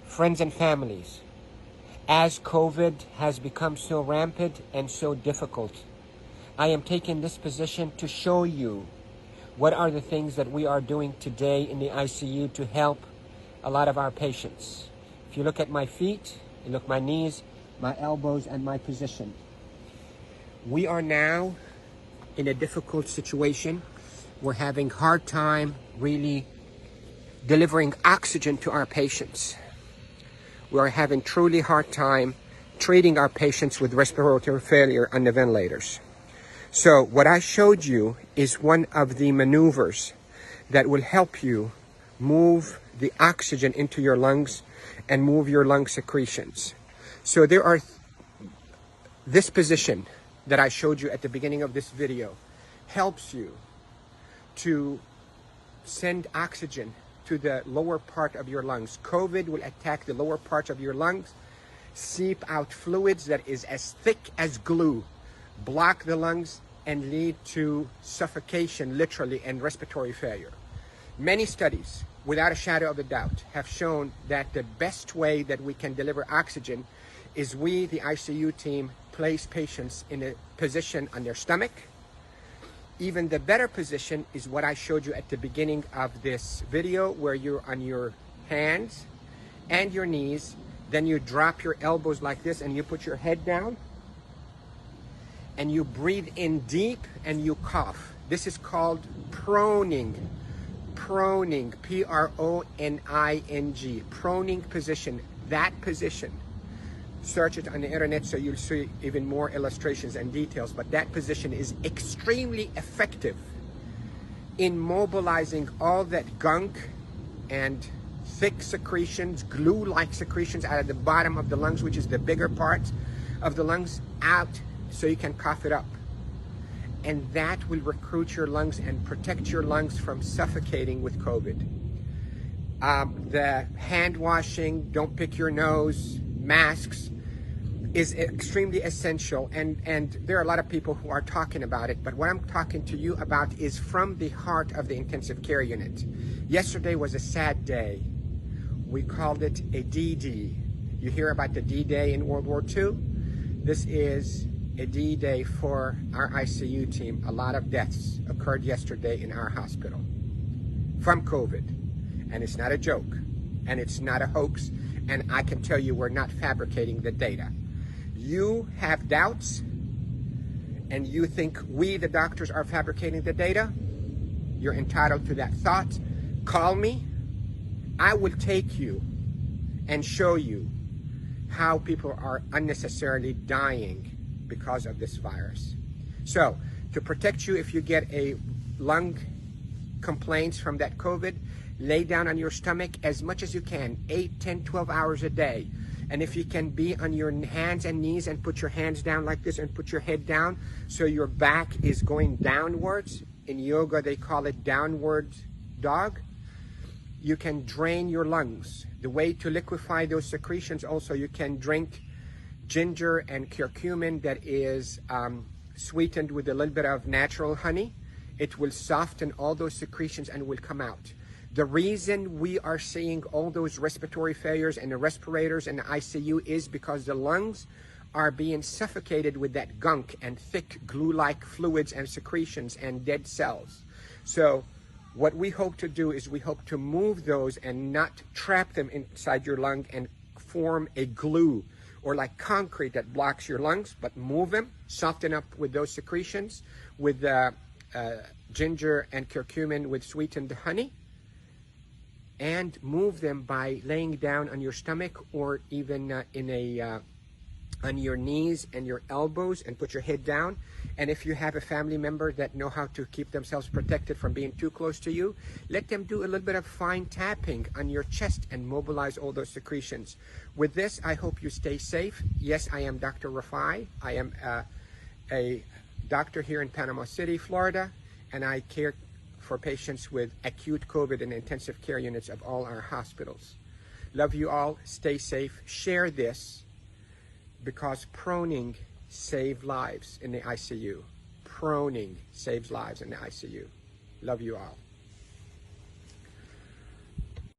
Friends and families, as COVID has become so rampant and so difficult, I am taking this position to show you what are the things that we are doing today in the ICU to help a lot of our patients. If you look at my feet, you look at my knees, my elbows, and my position. We are now in a difficult situation. We're having a hard time really delivering oxygen to our patients. We are having truly hard time treating our patients with respiratory failure on the ventilators. So what I showed you is one of the maneuvers that will help you move the oxygen into your lungs and move your lung secretions. So there are this position that I showed you at the beginning of this video helps you to send oxygen to the lower part of your lungs. COVID will attack the lower part of your lungs, seep out fluids that is as thick as glue, block the lungs, and lead to suffocation, literally, and respiratory failure. Many studies, without a shadow of a doubt, have shown that the best way that we can deliver oxygen is we, the ICU team, place patients in a position on their stomach. Even the better position is what I showed you at the beginning of this video, where you're on your hands and your knees, then you drop your elbows like this and you put your head down and you breathe in deep and you cough. This is called proning. Proning, P-R-O-N-I-N-G, proning position, that position. Search it on the internet so you'll see even more illustrations and details, but that position is extremely effective in mobilizing all that gunk and thick secretions, glue-like secretions out of the bottom of the lungs, which is the bigger part of the lungs, out so you can cough it up. And that will recruit your lungs and protect your lungs from suffocating with COVID. The hand washing, don't pick your nose, masks, is extremely essential, and there are a lot of people who are talking about it, but what I'm talking to you about is from the heart of the intensive care unit. Yesterday was a sad day. We called it a D-Day. You hear about the D-Day in World War II? This is a D-Day for our ICU team. A lot of deaths occurred yesterday in our hospital from COVID, and it's not a joke, and it's not a hoax, and I can tell you we're not fabricating the data. You have doubts and you think we, the doctors, are fabricating the data, you're entitled to that thought. Call me. I will take you and show you how people are unnecessarily dying because of this virus. So, to protect you if you get a lung complaints from that COVID, lay down on your stomach as much as you can, 8, 10, 12 hours a day. And if you can be on your hands and knees and put your hands down like this and put your head down so your back is going downwards. In yoga, they call it downward dog. You can drain your lungs. The way to liquefy those secretions also, you can drink ginger and curcumin that is sweetened with a little bit of natural honey. It will soften all those secretions and will come out. The reason we are seeing all those respiratory failures and the respirators and the ICU is because the lungs are being suffocated with that gunk and thick glue-like fluids and secretions and dead cells. So what we hope to do is we hope to move those and not trap them inside your lung and form a glue or like concrete that blocks your lungs, but move them, soften up with those secretions with ginger and curcumin with sweetened honey, and move them by laying down on your stomach or even on your knees and your elbows and put your head down. And if you have a family member that know how to keep themselves protected from being too close to you, let them do a little bit of fine tapping on your chest and mobilize all those secretions. With this, I hope you stay safe. Yes, I am Dr. Rafai. I am a doctor here in Panama City, Florida, and I care for patients with acute COVID and intensive care units of all our hospitals. Love you all. Stay safe. Share this because proning saves lives in the ICU. proning saves lives in the ICU. Love you all.